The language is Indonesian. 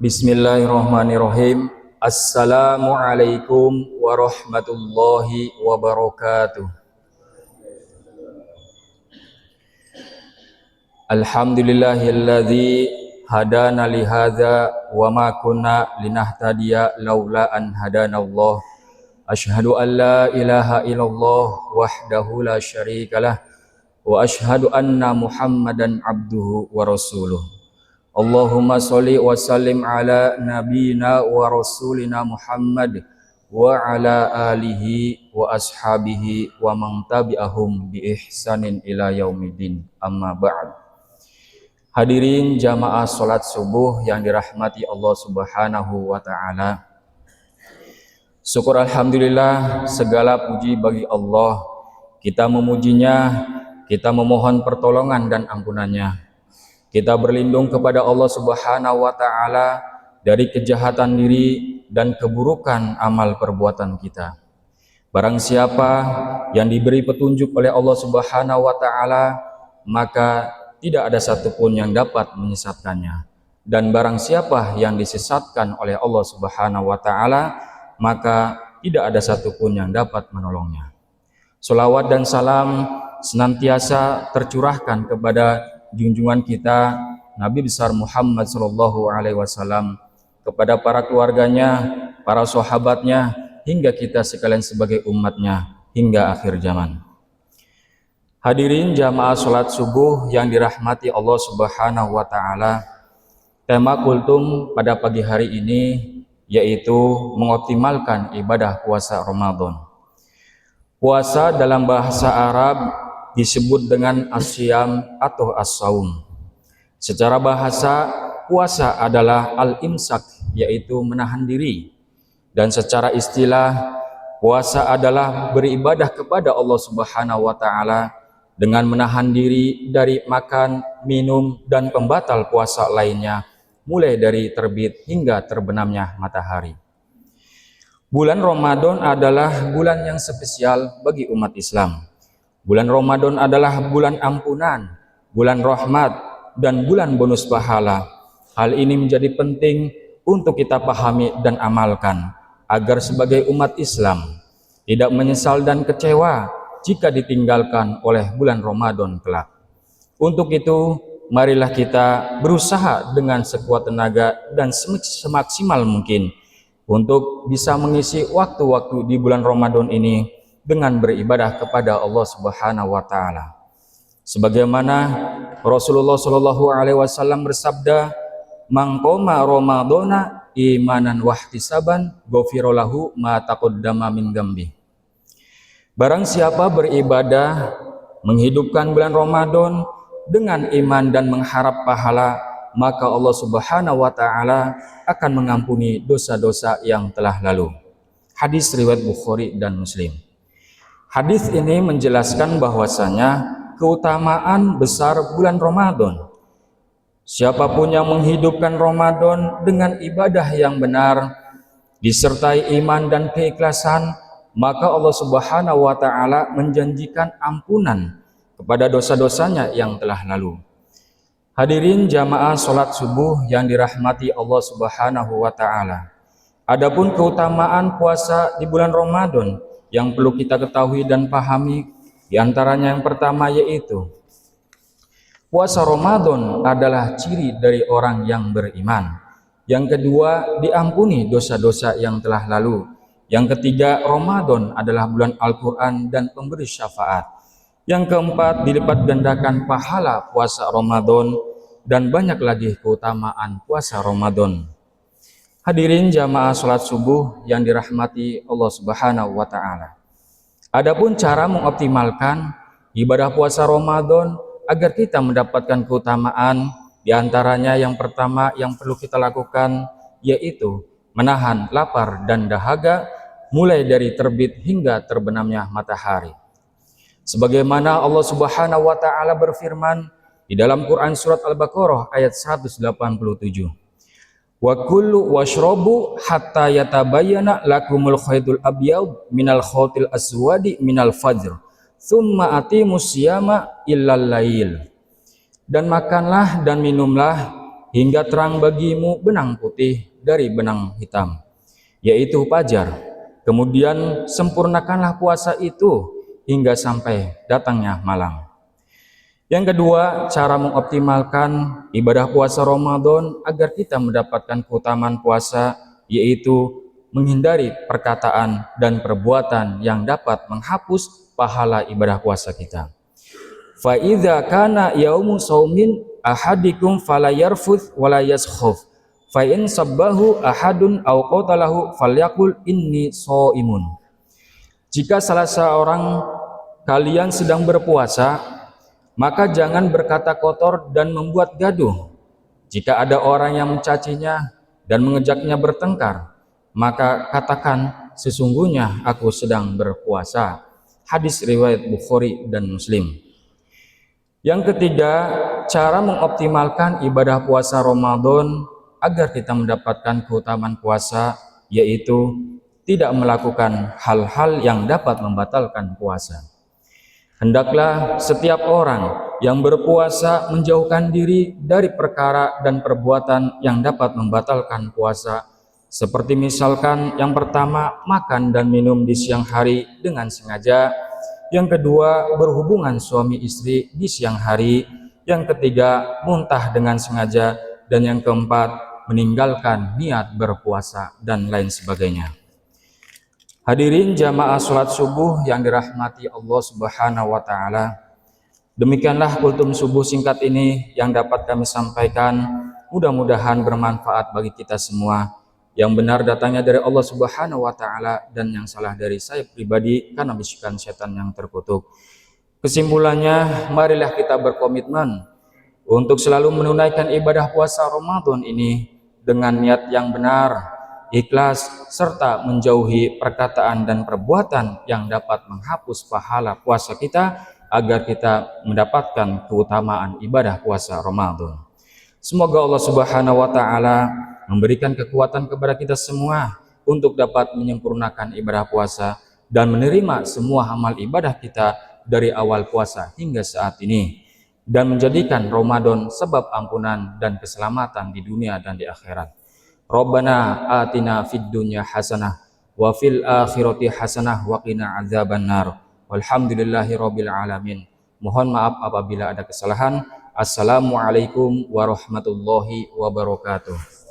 Bismillahirrahmanirrahim. Assalamualaikum warahmatullahi wabarakatuh. Alhamdulillahilladzi hadana li hadza wa ma kunna linahtadiya laula an hadanallah. Asyhadu an la ilaha illallah wahdahu la syarikalah wa asyhadu anna Muhammadan abduhu wa rasuluh. Allahumma sholli wa sallim ala nabiyina wa rasulina Muhammad wa ala alihi wa ashabihi wa man tabi'ahum bi ihsanin ila yaumiddin. Amma ba'd. Hadirin jamaah salat subuh yang dirahmati Allah Subhanahu wa taala. Syukur alhamdulillah, segala puji bagi Allah. Kita memujinya, kita memohon pertolongan dan ampunannya. Kita berlindung kepada Allah Subhanahu wa taala dari kejahatan diri dan keburukan amal perbuatan kita. Barang siapa yang diberi petunjuk oleh Allah Subhanahu wa taala, maka tidak ada satupun yang dapat menyesatkannya. Dan barang siapa yang disesatkan oleh Allah Subhanahu wa taala, maka tidak ada satupun yang dapat menolongnya. Sholawat dan salam senantiasa tercurahkan kepada junjungan kita Nabi besar Muhammad SAW, kepada para keluarganya, para sahabatnya, hingga kita sekalian sebagai umatnya hingga akhir zaman. Hadirin jamaah sholat subuh yang dirahmati Allah Subhanahu wa taala. Tema kultum pada pagi hari ini yaitu mengoptimalkan ibadah puasa Ramadan. Puasa dalam bahasa Arab disebut dengan asyam atau as-saum. Secara bahasa, puasa adalah al-imsak, yaitu menahan diri. Dan secara istilah, puasa adalah beribadah kepada Allah Subhanahu wa taala dengan menahan diri dari makan, minum, dan pembatal puasa lainnya, mulai dari terbit hingga terbenamnya matahari. Bulan Ramadan adalah bulan yang spesial bagi umat Islam. Bulan Ramadan adalah bulan ampunan, bulan rahmat, dan bulan bonus pahala. Hal ini menjadi penting untuk kita pahami dan amalkan, agar sebagai umat Islam tidak menyesal dan kecewa jika ditinggalkan oleh bulan Ramadan kelak. Untuk itu, marilah kita berusaha dengan sekuat tenaga dan semaksimal mungkin untuk bisa mengisi waktu-waktu di bulan Ramadan ini dengan beribadah kepada Allah Subhanahu wa taala. Sebagaimana Rasulullah Shallallahu alaihi wasallam bersabda, "Man qoma Ramadana imanan wahtisaban, ghufira lahu ma taqaddama min dzambi." Barang siapa beribadah menghidupkan bulan Ramadan dengan iman dan mengharap pahala, maka Allah Subhanahu wa taala akan mengampuni dosa-dosa yang telah lalu. Hadis riwayat Bukhari dan Muslim. Hadis ini menjelaskan bahwasanya keutamaan besar bulan Ramadan. Siapapun yang menghidupkan Ramadan dengan ibadah yang benar, disertai iman dan keikhlasan, maka Allah Subhanahu wa taala menjanjikan ampunan kepada dosa-dosanya yang telah lalu. Hadirin jamaah salat subuh yang dirahmati Allah Subhanahu wa taala. Adapun keutamaan puasa di bulan Ramadan yang perlu kita ketahui dan pahami, di antaranya yang pertama yaitu puasa Ramadan adalah ciri dari orang yang beriman. Yang kedua, diampuni dosa-dosa yang telah lalu. Yang ketiga, Ramadan adalah bulan Al-Quran dan pemberi syafaat. Yang keempat, dilipat gandakan pahala puasa Ramadan, dan banyak lagi keutamaan puasa Ramadan. Hadirin jamaah salat subuh yang dirahmati Allah Subhanahu wa taala. Adapun cara mengoptimalkan ibadah puasa Ramadan agar kita mendapatkan keutamaan, di antaranya yang pertama yang perlu kita lakukan yaitu menahan lapar dan dahaga mulai dari terbit hingga terbenamnya matahari. Sebagaimana Allah Subhanahu wa taala berfirman di dalam Quran surat Al-Baqarah ayat 187. Wa kullu washrabu hatta yatabayyana lakumul khaytul abyad minal khaytil aswadi minal fajr tsumma atimus siyama illal lail. Dan makanlah dan minumlah hingga terang bagimu benang putih dari benang hitam, yaitu fajar. Kemudian sempurnakanlah puasa itu hingga sampai datangnya malam. Yang kedua, cara mengoptimalkan ibadah puasa Ramadan agar kita mendapatkan keutamaan puasa, yaitu menghindari perkataan dan perbuatan yang dapat menghapus pahala ibadah puasa kita. Fa idza kana yaumu saumin ahadikum fala yarfuth wala yaskhuf. Fa in sabbahu ahadun aw qatalahu falyaqul inni shaimun. Jika salah seorang kalian sedang berpuasa, maka jangan berkata kotor dan membuat gaduh. Jika ada orang yang mencacinya dan mengejaknya bertengkar, maka katakan, sesungguhnya aku sedang berpuasa. Hadis riwayat Bukhari dan Muslim. Yang ketiga, cara mengoptimalkan ibadah puasa Ramadan agar kita mendapatkan keutamaan puasa, yaitu tidak melakukan hal-hal yang dapat membatalkan puasa. Hendaklah setiap orang yang berpuasa menjauhkan diri dari perkara dan perbuatan yang dapat membatalkan puasa, seperti misalkan yang pertama, makan dan minum di siang hari dengan sengaja, yang kedua, berhubungan suami istri di siang hari, yang ketiga, muntah dengan sengaja, dan yang keempat, meninggalkan niat berpuasa dan lain sebagainya. Hadirin jamaah sholat subuh yang dirahmati Allah Subhanahu wa Ta'ala, demikianlah kultum subuh singkat ini yang dapat kami sampaikan. Mudah-mudahan bermanfaat bagi kita semua. Yang benar datangnya dari Allah Subhanahu wa Ta'ala, dan yang salah dari saya pribadi karena bisikan setan yang terkutuk. Kesimpulannya, marilah kita berkomitmen untuk selalu menunaikan ibadah puasa Ramadan ini dengan niat yang benar, ikhlas, serta menjauhi perkataan dan perbuatan yang dapat menghapus pahala puasa kita agar kita mendapatkan keutamaan ibadah puasa Ramadan. Semoga Allah Subhanahu wa Ta'ala memberikan kekuatan kepada kita semua untuk dapat menyempurnakan ibadah puasa dan menerima semua amal ibadah kita dari awal puasa hingga saat ini, dan menjadikan Ramadan sebab ampunan dan keselamatan di dunia dan di akhirat. Rabbana atina fid dunya hasanah wa fil akhirati hasanah wa qina adzabannar. Walhamdulillahirabbil alamin. Mohon maaf apabila ada kesalahan. Assalamualaikum warahmatullahi wabarakatuh.